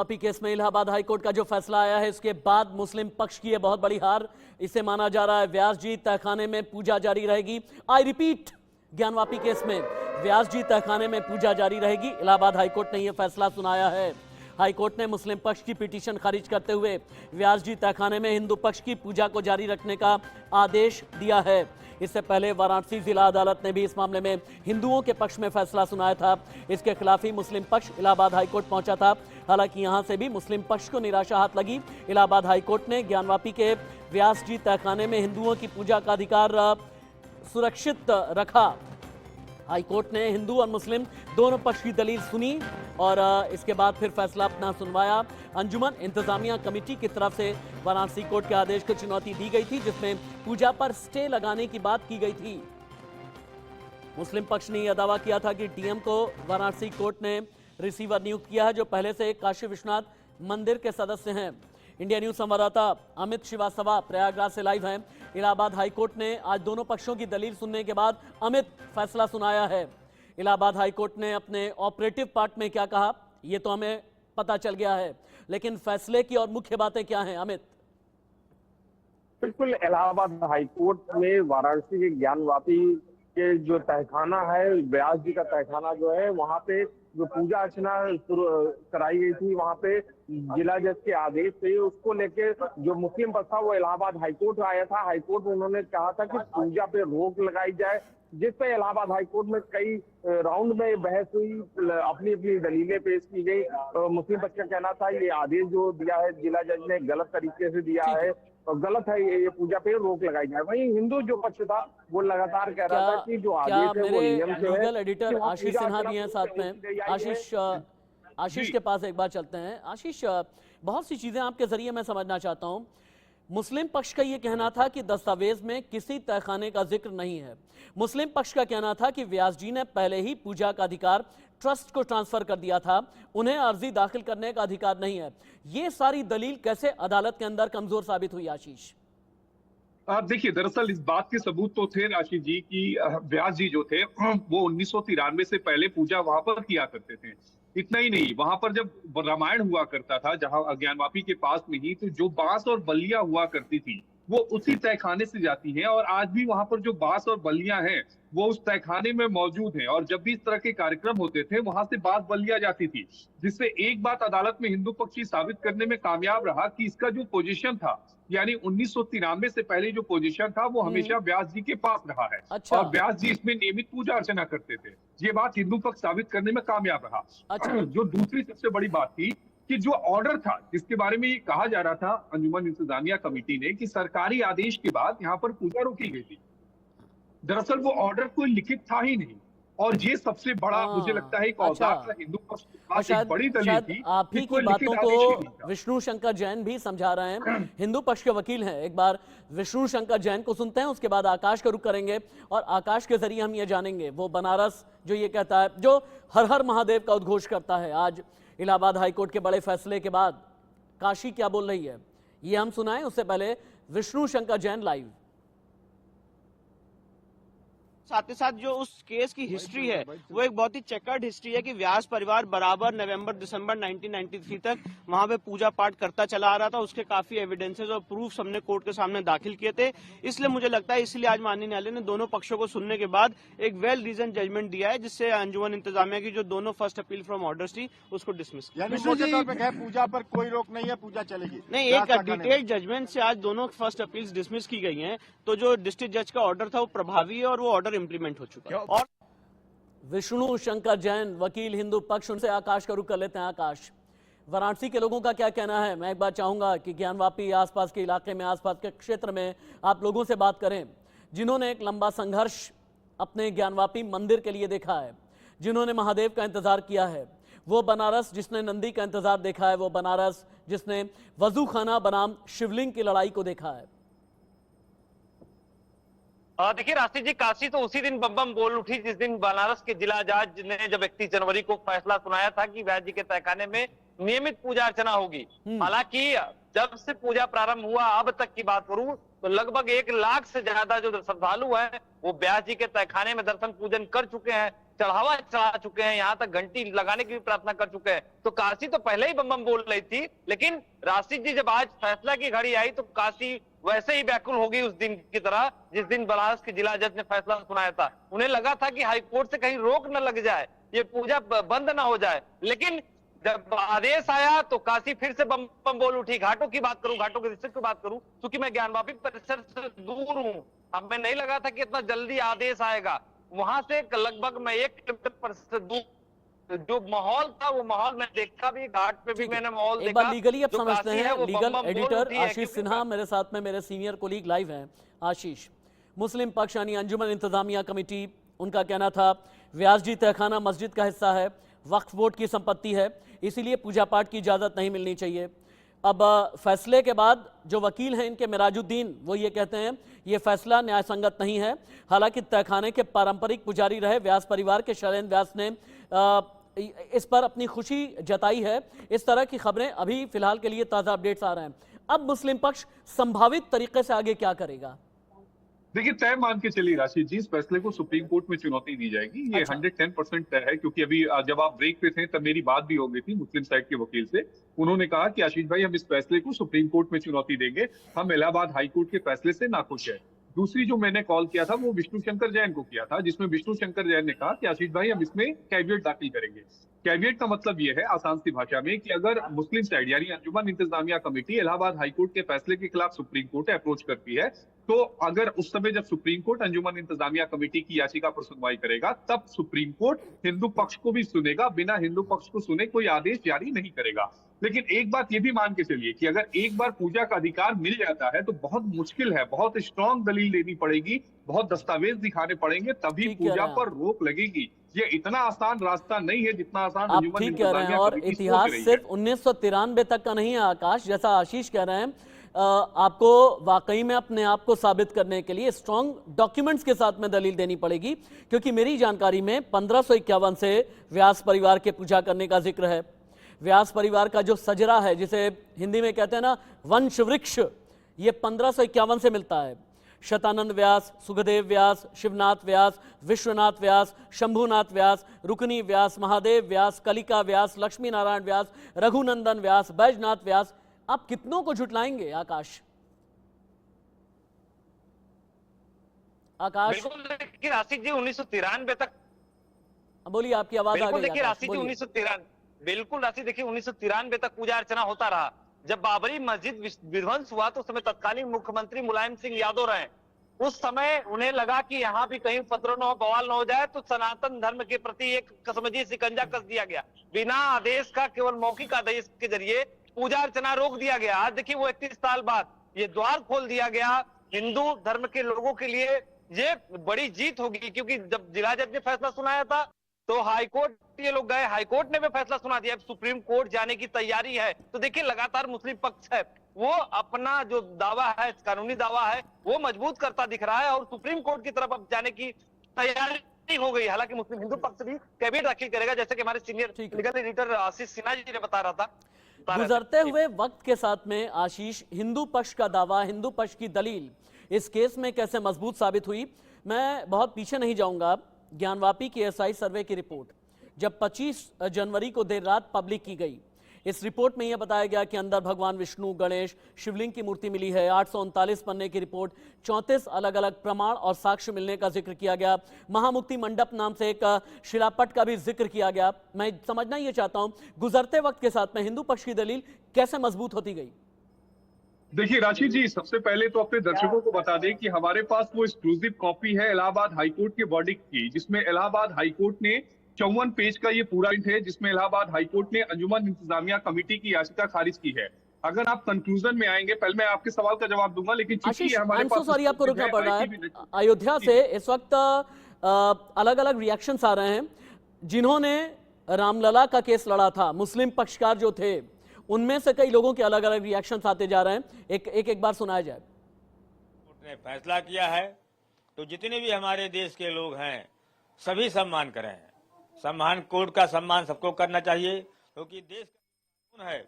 Gyanvapi case में Allahabad high court का जो फैसला आया है, इसके बाद मुस्लिम पक्ष की यह बहुत बड़ी हार इसे माना जा रहा है। व्यास जी तहखाने में पूजा जारी रहेगी। आई रिपीट, ज्ञानवापी केस में व्यास जी तहखाने में पूजा जारी रहेगी। इलाहाबाद हाईकोर्ट ने यह फैसला सुनाया है। हाईकोर्ट ने मुस्लिम पक्ष की पिटीशन खारिज करते हुए व्यास जी तहखाने में हिंदू पक्ष की पूजा को जारी रखने का आदेश दिया है। इससे पहले वाराणसी जिला अदालत ने भी इस मामले में हिंदुओं के पक्ष में फैसला सुनाया था। इसके खिलाफ ही मुस्लिम पक्ष इलाहाबाद हाईकोर्ट पहुंचा था। हालांकि यहां से भी मुस्लिम पक्ष को निराशा हाथ लगी। इलाहाबाद हाईकोर्ट ने ज्ञानवापी के व्यास जी तहखाने में हिंदुओं की पूजा का अधिकार सुरक्षित रखा। हाईकोर्ट ने हिंदू और मुस्लिम दोनों पक्ष की दलील सुनी और इसके बाद फिर फैसला अपना सुनवाया। अंजुमन इंतजामिया कमेटी की तरफ से वाराणसी कोर्ट के आदेश को चुनौती दी गई थी, जिसमें पूजा पर स्टे लगाने की बात की गई थी। मुस्लिम पक्ष ने यह दावा किया था कि डीएम को वाराणसी कोर्ट ने रिसीवर नियुक्त किया है, जो पहले से काशी विश्वनाथ मंदिर के सदस्य हैं। इंडिया न्यूज संवाददाता अमित श्रीवास्तव प्रयागराज से लाइव हैं। इलाहाबाद हाईकोर्ट ने आज दोनों पक्षों की दलील सुनने के बाद अमित फैसला सुनाया है। इलाहाबाद हाईकोर्ट ने अपने ऑपरेटिव पार्ट में क्या कहा, यह तो हमें पता चल गया है, लेकिन फैसले की और मुख्य बातें क्या हैं अमित? बिल्कुल, इलाहाबाद हाईकोर्ट में वाराणसी के ज्ञानवापी के जो तहखाना है, व्यास जी का तहखाना जो है, वहां पे जो पूजा अर्चना कराई गई थी, वहां पे जिला जज के आदेश से उसको लेके जो मुस्लिम पक्ष था वो इलाहाबाद हाईकोर्ट आया था। हाईकोर्ट में उन्होंने कहा था कि पूजा पे रोक लगाई जाए, जिस पे इलाहाबाद हाईकोर्ट में कई राउंड में बहस हुई, अपनी अपनी दलीलें पेश की गई। मुस्लिम पक्ष का कहना था ये आदेश जो दिया है जिला जज ने गलत तरीके से दिया है और गलत है, ये पूजा पे रोक लगाई जाए। वहीं हिंदू जो पक्ष था वो लगातार कह रहा था कि जो आदेश है वो नियम से है। लीगल एडिटर आशीष सिन्हा भी हैं साथ में। आशीष के पास एक बार चलते हैं। आशीष, बहुत सी चीजें आपके जरिए मैं समझना चाहता हूं। मुस्लिम पक्ष का यह कहना था कि दस्तावेज में किसी तहखाने का जिक्र नहीं है। मुस्लिम पक्ष का कहना था कि व्यास जी ने पहले ही पूजा का अधिकार ट्रस्ट को ट्रांसफर कर दिया था, उन्हें अर्जी दाखिल करने का अधिकार नहीं है। ये सारी दलील कैसे अदालत के अंदर कमजोर साबित हुई आशीष? आप देखिए, दरअसल इस बात के सबूत तो थे आशीष जी की व्यास जी जो थे वो 1993 से पहले पूजा वहां पर किया करते थे। इतना ही नहीं, वहां पर जब रामायण हुआ करता था जहां ज्ञानवापी के पास में ही, तो जो बांस और बल्लियां हुआ करती थी वो उसी तहखाने से जाती हैं और आज भी वहां पर जो बांस और बल्लियां हैं वो उस तहखाने में मौजूद हैं। और जब भी इस तरह के कार्यक्रम होते थे वहां से बांस बल्लियां जाती थी, जिससे एक बात अदालत में हिंदू पक्षी साबित करने में कामयाब रहा कि इसका जो पोजीशन था, यानी 1993 से पहले जो पोजीशन था वो हमेशा व्यास जी के पास रहा है। अच्छा। और व्यास जी इसमें नियमित पूजा अर्चना करते थे। ये बात हिंदू पक्ष साबित करने में कामयाब रहा। अच्छा। जो दूसरी सबसे बड़ी बात थी कि जो ऑर्डर था जिसके बारे में ये कहा जा रहा था अंजुमन इंतजामिया कमेटी ने कि सरकारी आदेश के बाद यहाँ पर पूजा रोकी गई थी, दरअसल वो ऑर्डर कोई लिखित था ही नहीं। और ये सबसे बड़ा मुझे लगता है एक औजार था हिंदू पक्ष के पास, एक बड़ी दलील थी। आप ही की बातों को विष्णु शंकर जैन भी समझा रहे हैं, हिंदू पक्ष के वकील हैं। एक बार विष्णु शंकर जैन को सुनते हैं, उसके बाद आकाश का रुख करेंगे और आकाश के जरिए हम ये जानेंगे वो बनारस जो ये कहता है, जो हर हर महादेव का उद्घोष करता है, आज इलाहाबाद हाईकोर्ट के बड़े फैसले के बाद काशी क्या बोल रही है, ये हम सुनाएं। उससे पहले विष्णु शंकर जैन लाइव। साथ ही साथ जो उस केस की हिस्ट्री है वो एक बहुत ही चेकर्ड हिस्ट्री है कि व्यास परिवार बराबर नवंबर दिसंबर 1993 तक वहां पे पूजा पाठ करता चला आ रहा था। उसके काफी एविडेंसेस और प्रूफ्स हमने कोर्ट के सामने दाखिल किए थे। इसलिए मुझे लगता है इसलिए आज माननीय न्यायालय ने दोनों पक्षों को सुनने के बाद एक वेल रीजन जजमेंट दिया है, जिससे अंजुमन इंतजामिया की जो दोनों फर्स्ट अपील फ्रॉम ऑर्डर्स थी उसको डिसमिस किया। पूजा पर कोई रोक नहीं है, पूजा चलेगी नहीं, एक डिटेल्ड जजमेंट से आज दोनों फर्स्ट अपील्स डिसमिस की गई हैं। तो जो डिस्ट्रिक्ट जज का ऑर्डर था वो प्रभावी है और वो ऑर्डर इंप्लीमेंट हो चुका है। और विष्णु शंकर जैन वकील हिंदू पक्ष, उनसे आकाश का रुख कर लेते हैं। आकाश, वाराणसी के लोगों का क्या कहना है? मैं एक बार चाहूंगा कि ज्ञानवापी आसपास के इलाके में, आसपास के क्षेत्र में आप लोगों से बात करें, जिन्होंने एक लंबा संघर्ष अपने ज्ञानवापी मंदिर के लिए देखा है, जिन्होंने महादेव का इंतजार किया है, वो बनारस जिसने नंदी का इंतजार देखा है, वो बनारस जिसने वजू खाना बनाम शिवलिंग की लड़ाई को देखा है। देखिए राशि जी, काशी तो उसी दिन बम बम बोल उठी जिस दिन बनारस के जिला जज ने जब 31 जनवरी को फैसला सुनाया था कि व्यास जी के तहखाने में नियमित पूजा अर्चना होगी। हालांकि जब से पूजा प्रारंभ हुआ अब तक की बात करूं तो लगभग 1 लाख से ज्यादा जो श्रद्धालु हैं वो व्यास जी के तहखाने में दर्शन पूजन कर चुके हैं, चढ़ावा चढ़ा चुके हैं, यहाँ तक घंटी लगाने की भी प्रार्थना कर चुके हैं। तो काशी तो पहले ही बम बम बोल रही थी, लेकिन राशि जी जब आज फैसला की घड़ी आई तो काशी वैसे ही व्याकुल हो गई उस दिन की तरह जिस दिन बनारस के जिला जज ने फैसला सुनाया था। उन्हें लगा था कि हाईकोर्ट से कहीं रोक न लग जाए, ये पूजा बंद ना हो जाए, लेकिन जब आदेश आया तो काशी फिर से बम बम बोल उठी। घाटों की बात करूं, घाटों के डिस्ट्रिक्ट की बात करूं, क्योंकि मैं ज्ञानवापी परिसर से दूर हूं, हमें नहीं लगा था कि इतना जल्दी आदेश आएगा। वहां से लगभग मैं 1 किलोमीटर से दूर जो माहौल था वो माहौल मैं देखा भी, घाट पे भी मैंने माहौल देखा। एक बार लीगली अब जो समझते काशी है हैं। वो बम लीगल बम बोल एडिटर उठी है, आशीष क्योंकि सिन्हा मेरे साथ में, मेरे सीनियर कोलीग लाइव हैं। आशीष, मुस्लिम पक्ष यानी अंजुमन इंतजामिया कमेटी, उनका कहना था व्यास जी तहखाना मस्जिद का हिस्सा है, वक्फ बोर्ड की संपत्ति है, इसीलिए पूजा पाठ की इजाज़त नहीं मिलनी चाहिए। अब फैसले के बाद जो वकील हैं इनके मिराजुद्दीन, वो ये कहते हैं ये फैसला न्याय संगत नहीं है। हालांकि तहखाने के पारंपरिक पुजारी रहे व्यास परिवार के शैलेंद्र व्यास ने इस पर अपनी खुशी जताई है। इस तरह की खबरें अभी फिलहाल के लिए ताज़ा अपडेट्स आ रहे हैं। अब मुस्लिम पक्ष संभावित तरीके से आगे क्या करेगा? देखिए, तय मान के चलिए राशि जी, इस फैसले को सुप्रीम कोर्ट में चुनौती दी जाएगी, ये अच्छा। 110% तय है। क्योंकि अभी जब आप ब्रेक पे थे तब मेरी बात भी हो गई थी मुस्लिम साइड के वकील से। उन्होंने कहा कि आशीष भाई, हम इस फैसले को सुप्रीम कोर्ट में चुनौती देंगे, हम इलाहाबाद हाईकोर्ट के फैसले से नाखुश है। दूसरी जो मैंने कॉल किया था वो विष्णु शंकर जैन को किया था, जिसमें विष्णु शंकर जैन ने कहा कि आशीष भाई, हम इसमें कैविएट दाखिल करेंगे। कैविएट का मतलब ये है आसान सी भाषा में कि अगर मुस्लिम साइड यानी अंजुमन इंतजामिया कमेटी इलाहाबाद हाईकोर्ट के फैसले के खिलाफ सुप्रीम कोर्ट अप्रोच करती है, तो अगर उस समय जब सुप्रीम कोर्ट अंजुमन इंतजामिया कमेटी की याचिका पर सुनवाई करेगा, तब सुप्रीम कोर्ट हिंदू पक्ष को भी सुनेगा, बिना हिंदू पक्ष को सुने कोई आदेश जारी नहीं करेगा। लेकिन एक बात ये भी मान के चलिए कि अगर एक बार पूजा का अधिकार मिल जाता है तो बहुत मुश्किल है, बहुत स्ट्रांग दलील देनी पड़ेगी, बहुत दस्तावेज दिखाने पड़ेंगे, तभी ठीक कह पूजा रहे हैं पर रोक लगेगी। ये इतना आसान रास्ता नहीं है जितना आसान आप अंजुमन ठीक कह रहे हैं। इंतजामिया और कमेटी सोच इतिहास रही है। सिर्फ 1993 तक का नहीं है आकाश, जैसा आशीष कह रहे हैं। आपको वाकई में अपने आप को साबित करने के लिए स्ट्रॉन्ग डॉक्यूमेंट्स के साथ में दलील देनी पड़ेगी, क्योंकि मेरी जानकारी में 1551 से व्यास परिवार के पूजा करने का जिक्र है। व्यास परिवार का जो सजरा है, जिसे हिंदी में कहते हैं ना वंश वृक्ष, ये 1551 से मिलता है। शतानंद व्यास, सुखदेव व्यास, शिवनाथ व्यास, विश्वनाथ व्यास, शंभुनाथ व्यास, रुक्नी व्यास, महादेव व्यास, कलिका व्यास, लक्ष्मी नारायण व्यास, रघुनंदन व्यास, बैजनाथ व्यास। आप कितनों को झुटलाएंगे आकाश? आकाश बिल्कुल। देखिए आशीष जी, 1993 तक, बोलिए, आपकी आवाज आ बिल्कुल गई। देखिए आकाश, राशि जी, बोलिए। 1993, बिल्कुल राशि देखिए 1993 तक पूजा अर्चना होता रहा। जब बाबरी मस्जिद विध्वंस हुआ तो उस समय तत्कालीन मुख्यमंत्री मुलायम सिंह यादव रहे। उस समय उन्हें लगा कि यहाँ भी कहीं उपद्रव न हो, बवाल न हो जाए, तो सनातन धर्म के प्रति एक समझिए शिकंजा कस दिया गया। बिना आदेश का, केवल मौखिक आदेश के जरिए पूजा अर्चना रोक दिया गया। आज देखिए वो 31 साल बाद ये द्वार खोल दिया गया हिंदू धर्म के लोगों के लिए। ये बड़ी जीत होगी, क्योंकि जब जिला जज ने फैसला सुनाया था तो हाईकोर्ट ये लोग गए, हाईकोर्ट ने भी फैसला सुना दिया, सुप्रीम कोर्ट जाने की तैयारी है। तो देखिए लगातार मुस्लिम पक्ष है वो अपना जो दावा है, कानूनी दावा है, वो मजबूत करता दिख रहा है और सुप्रीम कोर्ट की तरफ अब जाने की तैयारी हो गई। हालांकि मुस्लिम हिंदू पक्ष भी कैविएट दाखिल करेगा, जैसे कि हमारे सीनियर लीगल एडिटर आशीष सिन्हा जी ने बता रहा था। गुजरते हुए वक्त के साथ में आशीष, हिंदू पक्ष का दावा, हिंदू पक्ष की दलील इस केस में कैसे मजबूत साबित हुई? मैं बहुत पीछे नहीं जाऊंगा। ज्ञानवापी की एसआई सर्वे की रिपोर्ट जब 25 जनवरी को देर रात पब्लिक की गई, इस रिपोर्ट में यह बताया गया कि अंदर भगवान विष्णु, गणेश, शिवलिंग की मूर्ति मिली है। 839 पन्ने की रिपोर्ट, 34 अलग अलग प्रमाण और साक्ष्य मिलने का जिक्र किया गया। महामुक्ति मंडप नाम से एक शिलापट का भी जिक्र किया गया। मैं समझना ये चाहता हूं, गुजरते वक्त के साथ में हिंदू पक्ष की दलील कैसे मजबूत होती गई? देखिए राशि जी, सबसे पहले तो अपने दर्शकों को बता दें कि हमारे पास वो एक्सक्लूसिव कॉपी है इलाहाबाद हाईकोर्ट के वर्डिक्ट की, जिसमें इलाहाबाद हाईकोर्ट ने 54 पेज का ये पूरा प्रिंट है, जिसमें इलाहाबाद हाईकोर्ट ने अंजुमन इंतजामिया कमेटी की याचिका खारिज की है। अगर आप कंक्लूजन में आएंगे, पहले मैं आपके सवाल का जवाब दूंगा, लेकिन आशीष, सॉरी आपको रुकना पड़ रहा है। अयोध्या से इस वक्त अलग अलग रिएक्शंस आ रहे हैं। जिन्होंने रामलला का केस लड़ा था, मुस्लिम पक्षकार जो थे, उनमें से कई लोगों के अलग अलग रिएक्शंस आते जा रहे हैं। एक बार सुनाया जाए। कोर्ट ने फैसला किया है तो जितने भी हमारे देश के लोग हैं सभी सम्मान करें। सम्मान, कोर्ट का सम्मान सबको करना चाहिए, क्योंकि देश का कानून है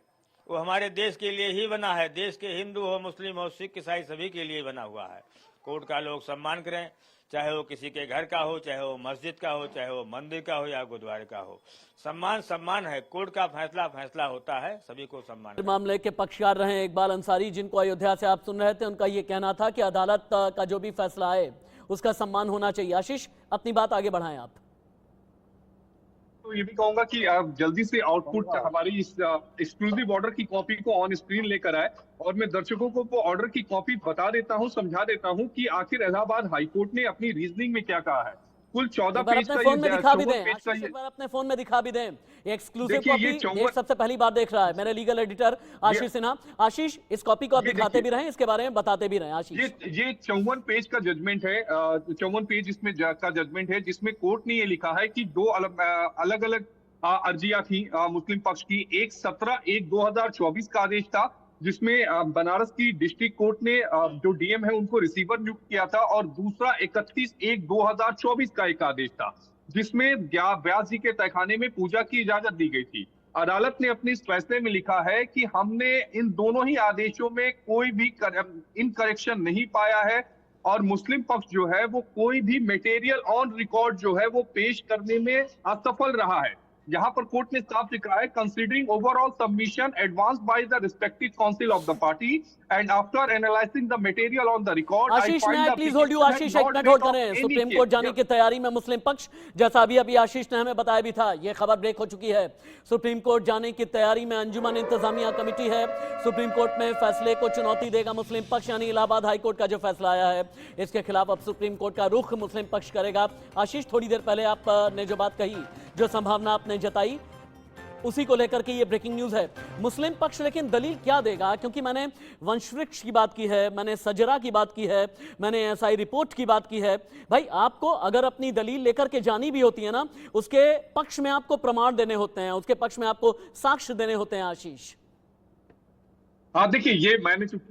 वो हमारे देश के लिए ही बना है। देश के हिंदू हो, मुस्लिम हो, सिख ईसाई सभी के लिए बना हुआ है। कोर्ट का लोग सम्मान करें, चाहे वो किसी के घर का हो, चाहे वो मस्जिद का हो, चाहे वो मंदिर का हो या गुरुद्वारे का हो। सम्मान सम्मान है। कोर्ट का फैसला फैसला होता है, सभी को सम्मान है। मामले के पक्षकार रहे इकबाल अंसारी, जिनको अयोध्या से आप सुन रहे थे। उनका ये कहना था कि अदालत का जो भी फैसला है उसका सम्मान होना चाहिए। आशीष, अपनी बात आगे बढ़ाएं आप। तो ये भी कहूंगा कि आप जल्दी से आउटपुट हमारी इस एक्सक्लूसिव ऑर्डर की कॉपी को ऑन स्क्रीन लेकर आए, और मैं दर्शकों को वो ऑर्डर की कॉपी बता देता हूं, समझा देता हूं कि आखिर इलाहाबाद हाईकोर्ट ने अपनी रीजनिंग में क्या कहा है। कुल 14 पेज का फोन में दिखा भी दें, पेज का आशीष, एक बार अपने फोन में दिखा भी दें। एक्सक्लूसिव देखिए, कॉपी ये देश सबसे पहली बार देख रहा है मेरे लीगल एडिटर आशीष सिन्हा। आशीष, इस कॉपी को आप दिखाते भी रहें, इसके बारे में बताते भी रहें। आशीष, ये 54 पेज का जजमेंट है, 54 पेज इसमें का जजमेंट है, जिसमें कोर्ट ने ये लिखा है कि दो अलग अलग अर्जियां थी मुस्लिम पक्ष की। एक 17/1/2024 का आदेश था, जिसमें बनारस की डिस्ट्रिक्ट कोर्ट ने जो डीएम है उनको रिसीवर नियुक्त किया था, और दूसरा 31/1/2024 का एक आदेश था, जिसमें व्यास जी के तहखाने में पूजा की इजाजत दी गई थी। अदालत ने अपने इस फैसले में लिखा है कि हमने इन दोनों ही आदेशों में कोई भी इनकरेक्शन नहीं पाया है, और मुस्लिम पक्ष जो है वो कोई भी मटेरियल ऑन रिकॉर्ड जो है वो पेश करने में असफल रहा है। यहाँ पर कोर्ट ने साफ लिखा है, considering overall submission advance by the respective council of the party and after analysing the material on the record. Ashish, मैं प्लीज होल्ड यू। आशीष, एक मिनट होल्ड करें। सुप्रीम कोर्ट जाने की तैयारी में मुस्लिम पक्ष, जैसा अभी आशीष ने हमें बताया भी था, ये खबर ब्रेक हो चुकी है। सुप्रीम कोर्ट जाने की तैयारी में अंजुमन इंतजामिया कमेटी है। सुप्रीम कोर्ट में फैसले को चुनौती देगा मुस्लिम पक्ष, यानी इलाहाबाद हाईकोर्ट का जो फैसला आया है इसके खिलाफ अब सुप्रीम कोर्ट का रुख मुस्लिम पक्ष करेगा। आशीष, थोड़ी देर पहले आपने जो बात कही, जो संभावना आपने जताई, उसी को लेकर के ये ब्रेकिंग न्यूज है। मुस्लिम पक्ष लेकिन दलील क्या देगा? क्योंकि मैंने वंशवृक्ष की बात की है, मैंने सजरा की बात की है, मैंने एसआई रिपोर्ट की बात की है। भाई, आपको अगर अपनी दलील लेकर के जानी भी होती है ना, उसके पक्ष में आपको प्रमाण देने होते हैं, उसके पक्ष में आपको साक्ष्य देने होते हैं। आशीष, हाँ देखिए, ये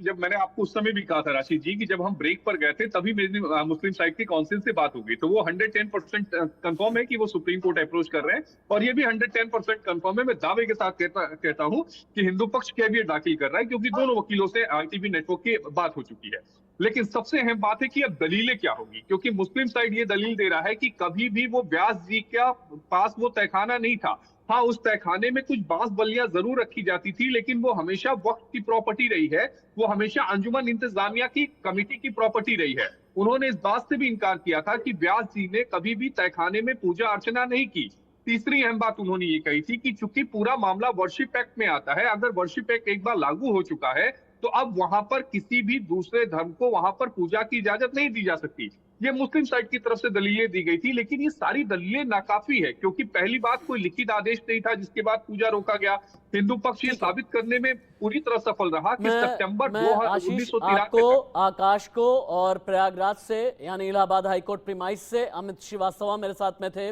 जब मैंने आपको उस समय भी कहा था राशि जी कि जब हम ब्रेक पर गए थे तभी मेरी मुस्लिम साइड के काउंसिल से बात हो गई, तो वो 110% कंफर्म है कि वो सुप्रीम कोर्ट अप्रोच कर रहे हैं, और ये भी 110% कंफर्म है। मैं दावे के साथ कहता हूं कि हिंदू पक्ष कैविएट दाखिल कर रहा है, क्योंकि दोनों वकीलों से आईटीबी नेटवर्क की बात हो चुकी है। लेकिन सबसे अहम बात है कि अब दलीलें क्या होगी, क्योंकि मुस्लिम साइड ये दलील दे रहा है कि कभी भी वो व्यास जी के पास वो तहखाना नहीं था। हाँ, उस तहखाने में कुछ बांस बल्लियां जरूर रखी जाती थी, लेकिन वो हमेशा वक्फ की प्रॉपर्टी रही है, वो हमेशा अंजुमन इंतजामिया की कमेटी की प्रॉपर्टी रही है। उन्होंने इस बात से भी इनकार किया था कि व्यास जी ने कभी भी तहखाने में पूजा अर्चना नहीं की। तीसरी अहम बात उन्होंने ये कही थी कि चूंकि पूरा मामला वर्शिप एक्ट में आता है, अगर वर्शिप एक्ट एक बार लागू हो चुका है तो अब वहां पर किसी भी दूसरे धर्म को वहां पर पूजा की इजाजत नहीं दी जा सकती। ये मुस्लिम साइड की तरफ से दलीलें दी गई थी, लेकिन ये सारी दलीलें नाकाफी है, क्योंकि पहली बात, कोई लिखित आदेश नहीं था जिसके बाद पूजा रोका गया। हिंदू पक्ष ये साबित करने में पूरी तरह सफल रहा कि सितंबर 1913 आपको आकाश को और प्रयागराज से, यानी इलाहाबाद हाईकोर्ट प्रीमाइस से अमित श्रीवास्तव मेरे साथ में थे।